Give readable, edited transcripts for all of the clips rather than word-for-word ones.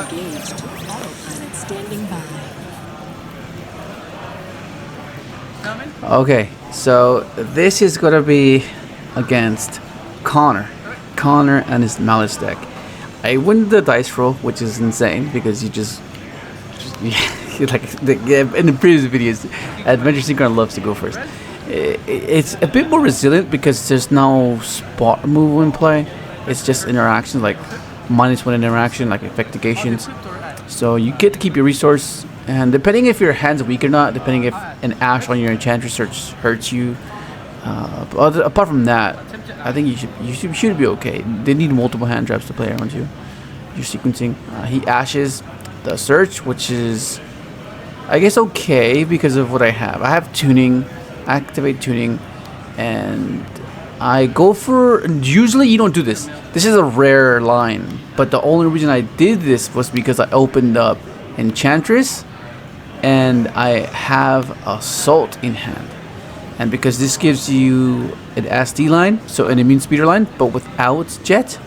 engaged. Autopilot standing by. Okay, so this is gonna be against Connor. Connor and his Maliss deck. I win the dice roll, which is insane because you just like in the previous videos, Adventure Synchron loves to go first. It's a bit more resilient because there's no spot removal in play. It's just interactions, like -1 interaction, like effectigations. So you get to keep your resource, and depending if your hand's weak or not, depending if an Ash on your Enchantress search hurts you. But apart from that, I think you should be okay. They need multiple hand traps to play around you. You're sequencing. He Ashes the search, which is, I guess, okay because of what I have. I have tuning, activate tuning, and I go for. Usually, you don't do this. This is a rare line, but the only reason I did this was because I opened up Enchantress, and I have Assault in hand, and because this gives you an SD line, so an immune speeder line, but without Jet.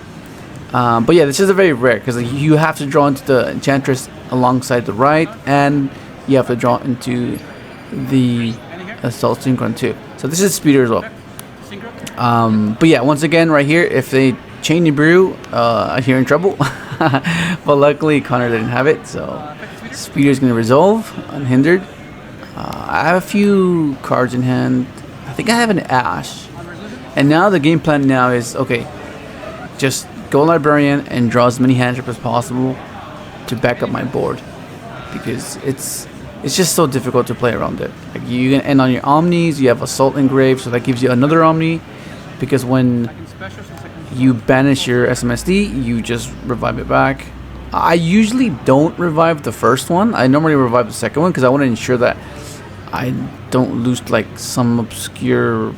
But yeah, this is a very rare because you have to draw into the Enchantress alongside the right, and you have to draw into the Assault Synchron too. So this is speeder as well. But yeah, once again, right here, if they chain Nibiru, you're in trouble. But luckily, Connor didn't have it, so speeder is going to resolve unhindered. I have a few cards in hand. I think I have an Ash, and now the game plan now is okay. Just go Librarian and draw as many hand traps as possible to back up my board, because it's just so difficult to play around it. Like you can end on your Omnis, you have Assault engraved, so that gives you another Omni, because when you banish your SMSD, you just revive it back. I usually don't revive the first one. I normally revive the second one because I want to ensure that I don't lose like some obscure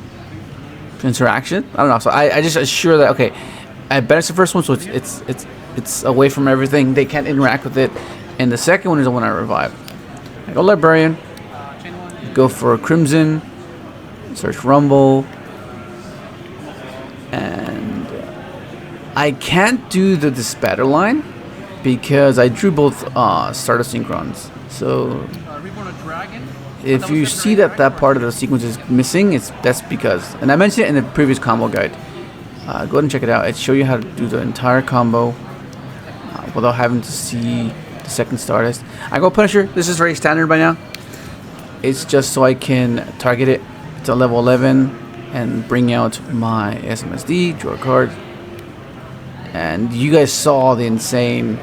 interaction. I don't know. So I just assure that okay, I banish the first one, so it's away from everything. They can't interact with it. And the second one is the one I revive. I go Librarian, go for Crimson, search Rumble, and I can't do the Dispatter line because I drew both Stardust Synchrons. So if you see that part of the sequence is missing, that's because, and I mentioned it in the previous combo guide. Go ahead and check it out. It shows you how to do the entire combo without having to see the second Stardust. I go Punisher. This is very standard by now. It's just so I can target it to level 11 and bring out my SMSD, draw a card. And you guys saw the insane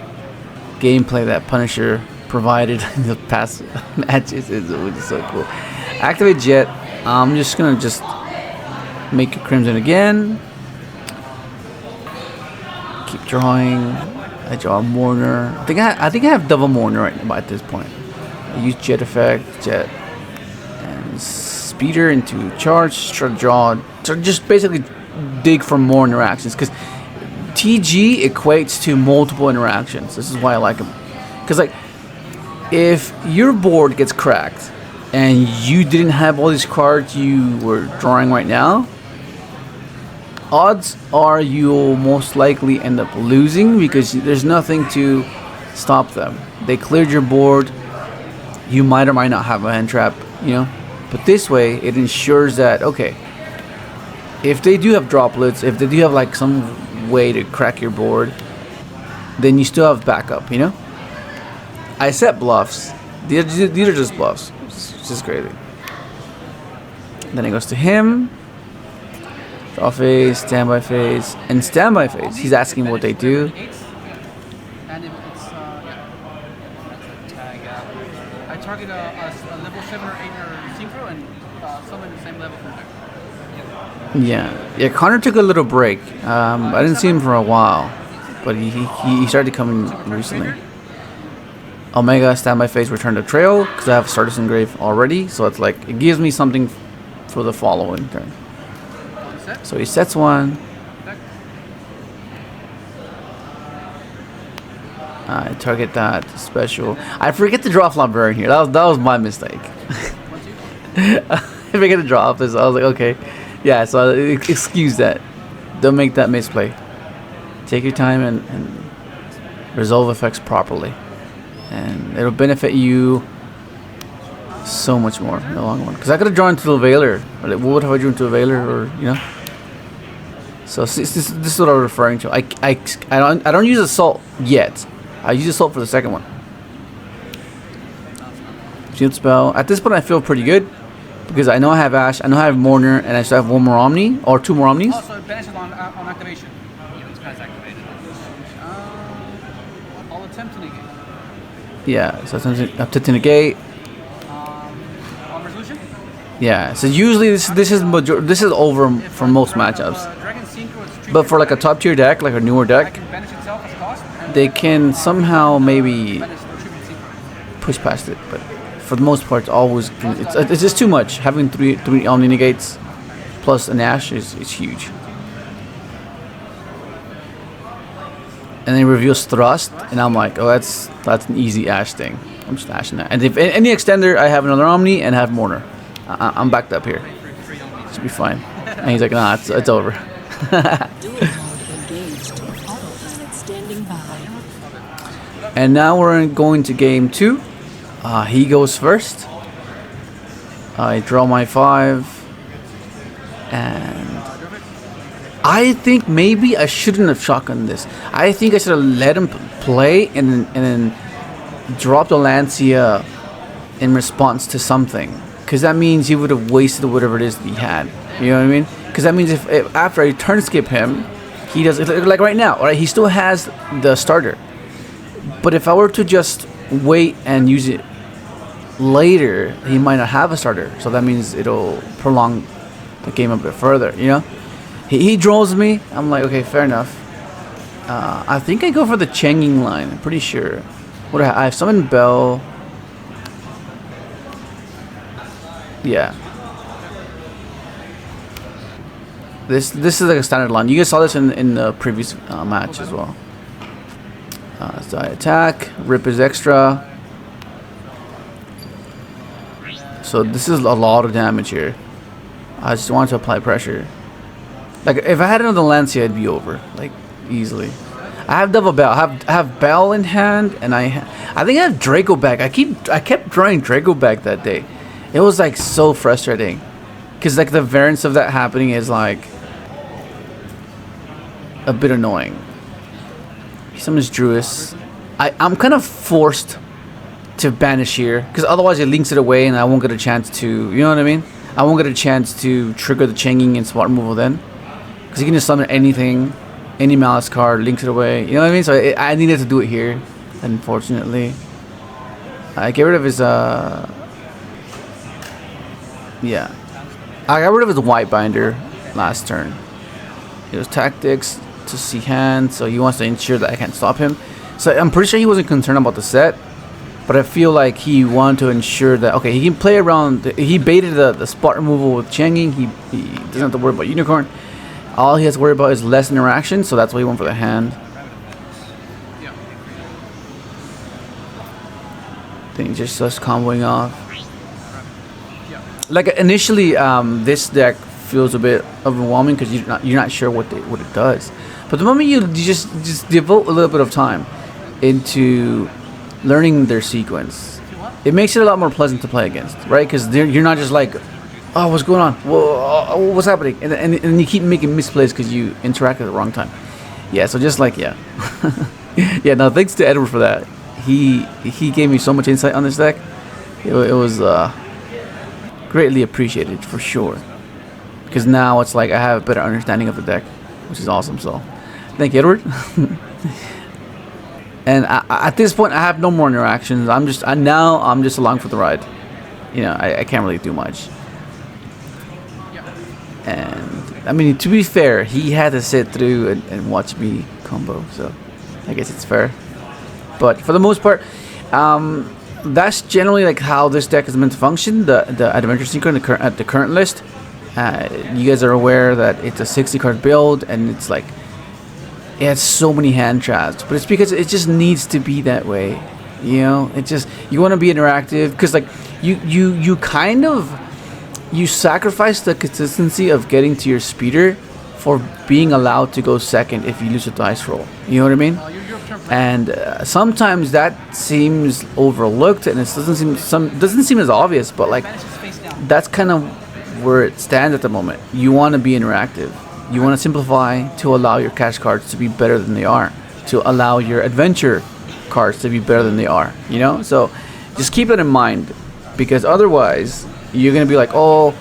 gameplay that Punisher provided in the past matches. It's so cool. Activate Jet. I'm just gonna make a Crimson again. Keep drawing. I draw a Mourner. I think I have double Mourner right now at this point. I use Jet effect, Jet, and Speeder into charge. Try to draw. So just basically dig for more interactions, because TG equates to multiple interactions. This is why I like him. Because like, if your board gets cracked and you didn't have all these cards you were drawing right now, odds are you'll most likely end up losing because there's nothing to stop them. They cleared your board. You might or might not have a hand trap, you know. But this way, it ensures that, okay, if they do have droplets, if they do have like some way to crack your board, then you still have backup, you know. I set bluffs. These are just bluffs. It's just crazy. Then it goes to him. Draw phase, standby phase, and standby phase. He's asking what they do. I target a level 7 or 8 synchro and summon the same level from there. Yeah. Connor took a little break. I didn't see him for a while, but he started coming recently. Omega, standby phase, return to trail, because I have Stardust Engrave already, so it's like, it gives me something for the following turn. So he sets one. I target that special. I forget to draw off Librarian here. That was my mistake. I forget to draw off this. I was like, okay. Yeah, so excuse that. Don't make that misplay. Take your time and resolve effects properly, and it'll benefit you so much more in the long run. Because I could have drawn into a Veiler. Like, what would have I drawn into a Veiler, or you know? So this is what I'm referring to. I don't use Assault yet. I use Assault for the second one. Shield spell. At this point, I feel pretty good because I know I have Ash, I know I have Mourner, and I still have one more Omni or two more Omnis. Oh, so it banishes on activation. Yeah, this guy's activated. I'll attempt to negate. Yeah, so attempt to negate. On resolution? Yeah, so usually this is over for most matchups. But for like a top tier deck, like a newer deck, they can somehow maybe push past it. But for the most part, it's just too much. Having three Omni negates plus an Ash is huge. And then he reveals Thrust, and I'm like, oh, that's an easy Ash thing. I'm just Ashing that. And if any extender, I have another Omni and have Mourner. I'm backed up here. Should be fine. And he's like, nah, it's over. Dual mode engaged. Autopilot standing by. And now we're going to game 2. He goes first. I draw my 5. And I think maybe I shouldn't have shotgunned this. I think I should have let him play and then drop the Lancia in response to something. Because that means he would have wasted whatever it is that he had. You know what I mean? Because that means if after I turn skip him, he does, like right now, right? He still has the starter. But if I were to just wait and use it later, he might not have a starter. So that means it'll prolong the game a bit further, you know? He draws me. I'm like, okay, fair enough. I think I go for the Changing line. I'm pretty sure. What do I have? Summoned Bell. Yeah. This is like a standard line. You guys saw this in the previous match as well. So I attack. Rip is extra. So this is a lot of damage here. I just want to apply pressure. Like if I had another Lancia, it'd be over, like easily. I have double Bell. I have Bell in hand, and I think I have Draco back. I kept drawing Draco back that day. It was like so frustrating, cause like the variance of that happening is like a bit annoying. He summons Druis. I'm kind of forced to banish here, cause otherwise it links it away, and I won't get a chance to. You know what I mean? I won't get a chance to trigger the Changing and Smart Removal then. Because you can just summon anything, any Malice card, links it away. You know what I mean? So I needed to do it here, unfortunately. I get rid of his, yeah. I got rid of his White Binder last turn. It was Tactics to see hand, so he wants to ensure that I can't stop him. So I'm pretty sure he wasn't concerned about the set, but I feel like he wanted to ensure that, okay, he can play around. He baited the spot removal with Changing. He doesn't have to worry about Unicorn. All he has to worry about is less interaction, so that's why he went for the hand. Then he just starts comboing off. Like initially, this deck feels a bit overwhelming because you're not sure what it does. But the moment you just devote a little bit of time into learning their sequence, it makes it a lot more pleasant to play against, right? Because you're not just like, oh, what's going on? Whoa, what's happening? And you keep making misplays because you interact at the wrong time. Yeah, so just like, yeah. Yeah, no, thanks to Edward for that. He gave me so much insight on this deck. It was greatly appreciated, for sure. Because now it's like I have a better understanding of the deck, which is awesome. So, thank you, Edward. And at this point, I have no more interactions. I'm just along for the ride. You know, I can't really do much. And I mean, to be fair, he had to sit through and watch me combo, so I guess it's fair. But for the most part, that's generally like how this deck is meant to function. The Adventure Synchron at the current list. You guys are aware that it's a 60 card build, and it's like it has so many hand traps, but it's because it just needs to be that way. You know, it just, you want to be interactive because like you kind of. You sacrifice the consistency of getting to your speeder for being allowed to go second if you lose a dice roll. You know what I mean? You're and sometimes that seems overlooked, and it doesn't seem as obvious. But like, that's kind of where it stands at the moment. You want to be interactive. You want to simplify to allow your cash cards to be better than they are, to allow your adventure cards to be better than they are. You know, so just keep it in mind, because otherwise you're gonna be like, oh,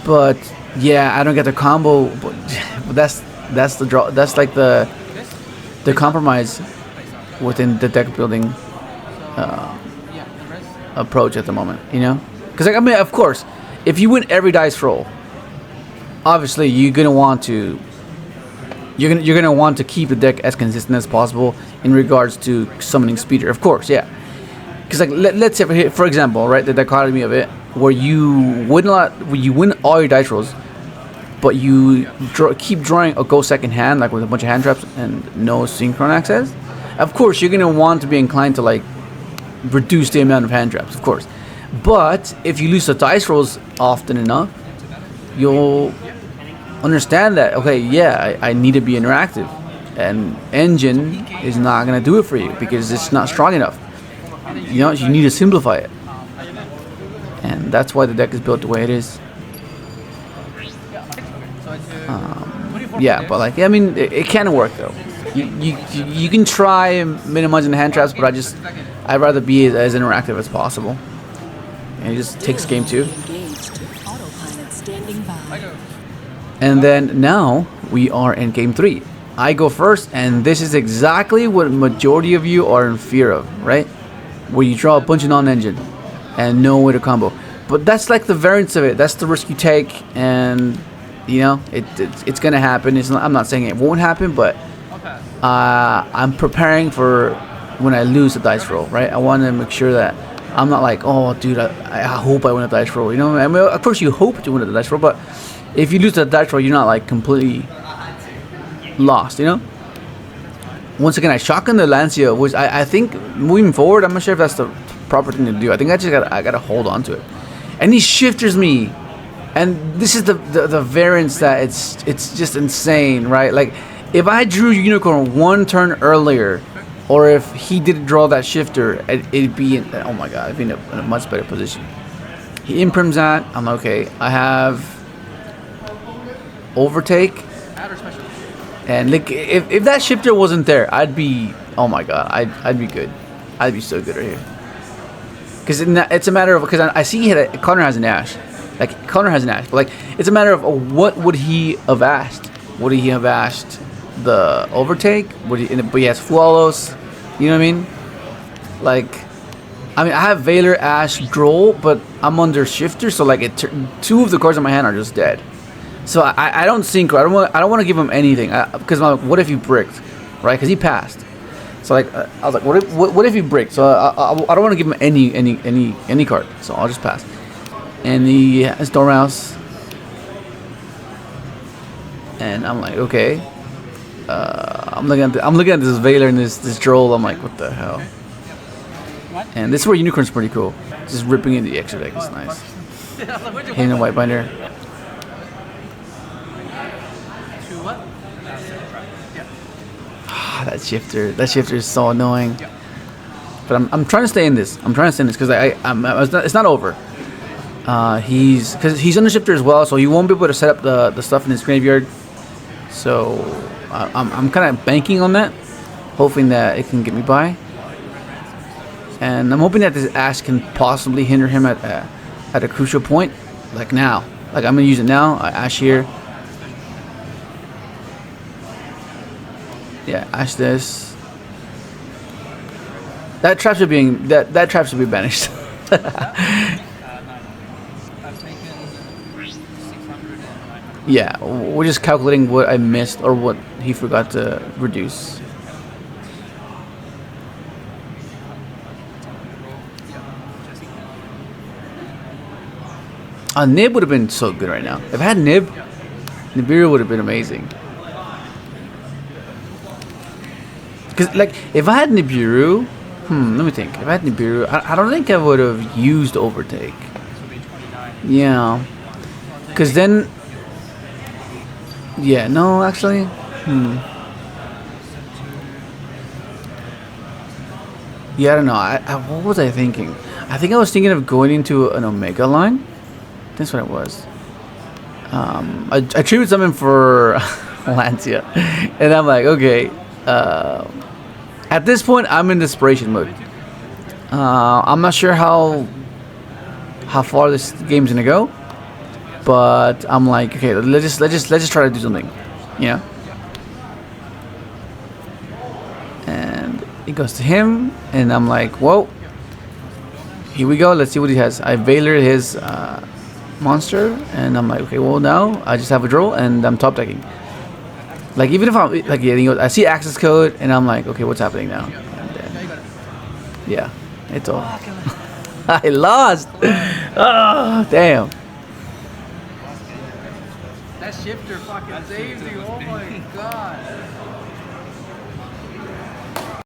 but yeah, I don't get the combo. But that's the draw. That's like the compromise within the deck building approach at the moment. You know, because like, I mean, of course, if you win every dice roll, obviously you're gonna want to keep the deck as consistent as possible in regards to summoning speeder. Of course, yeah. Because like let's say for example, right, the dichotomy of it, where you win all your dice rolls, but you keep drawing a go second hand, like with a bunch of hand traps and no synchron access. Of course, you're gonna want to be inclined to like reduce the amount of hand traps, of course. But if you lose the dice rolls often enough, you'll understand that, okay, yeah, I need to be interactive, and engine is not gonna do it for you because it's not strong enough. You know, you need to simplify it, and that's why the deck is built the way it is. Yeah, but like, I mean, it can work though. You can try minimizing the hand traps, but I'd rather be as interactive as possible, and it just takes game 2. Autopilot standing by. And then now we are in game 3. I go first, and this is exactly what majority of you are in fear of, right? Where you draw a bunch of non-engine and no way to combo. But that's like the variance of it. That's the risk you take, and you know it's gonna happen. I'm not saying it won't happen, but I'm preparing for when I lose a dice roll, right? I want to make sure that I'm not like, oh, dude, I hope I win a dice roll. You know, I mean, of course you hope to win a dice roll, but if you lose the dice roll, you're not like completely lost, you know? Once again, I shotgun the Lancia, which I think moving forward, I'm not sure if that's the proper thing to do. I think I gotta hold on to it. And he shifters me, and this is the variance that it's just insane, right? Like, if I drew Unicorn one turn earlier, or if he didn't draw that shifter, it'd be in, oh my god, it'd be in a much better position. He imprims that. I'm like, okay, I have overtake. And like, if that shifter wasn't there, I'd be, oh my god, I'd be good. I'd be so good right here. Because it's a matter of, because I see Connor has an Ash. Like, Connor has an Ash. But like, it's a matter of what would he have asked? Would he have asked the overtake? But he has Flawless. You know what I mean? Like, I mean, I have Valor, Ash, Droll, but I'm under shifter. So like, 2 of the cards in my hand are just dead. So I don't synchro. I don't want to give him anything, because I'm like, what if he bricked, right? Because he passed. So like, I was like, what if he bricked? So I don't want to give him any card. So I'll just pass. And he has Dormouse, and I'm like, okay. I'm looking at this Valor and this Droll. I'm like, what the hell? And this is where Unicorn's pretty cool. Just ripping in the extra deck is nice. Hitting a white binder. That shifter is so annoying. But I'm trying to stay in this. Because it's not over. He's on the shifter as well, so he won't be able to set up the stuff in his graveyard. So I'm kind of banking on that, hoping that it can get me by. And I'm hoping that this Ash can possibly hinder him at a crucial point, like now. Like, I'm gonna use it now. Ash here. Yeah, Ash this. That trap should be banished. Yeah, we're just calculating what I missed or what he forgot to reduce. Nib would have been so good right now. If I had Nib, Nibiru would have been amazing. Because, like, if I had Nibiru, let me think. If I had Nibiru, I don't think I would have used Overtake. Yeah. Because then, yeah, no, actually, Yeah, I don't know. What was I thinking? I think I was thinking of going into an Omega line. That's what it was. I traded something for Lancia, and I'm like, okay. At this point, I'm in desperation mode. I'm not sure how far this game's gonna go, but I'm like, okay, let's just try to do something, you know. And it goes to him, and I'm like, whoa, here we go. Let's see what he has. I Veiler his monster, and I'm like, okay, well now I just have a draw, and I'm top decking. Like even if I'm like, yeah, you know, I see access code, and I'm like, okay, what's happening now? And then, yeah, it's all. I lost. Oh, damn. That shifter fucking saves you. Oh my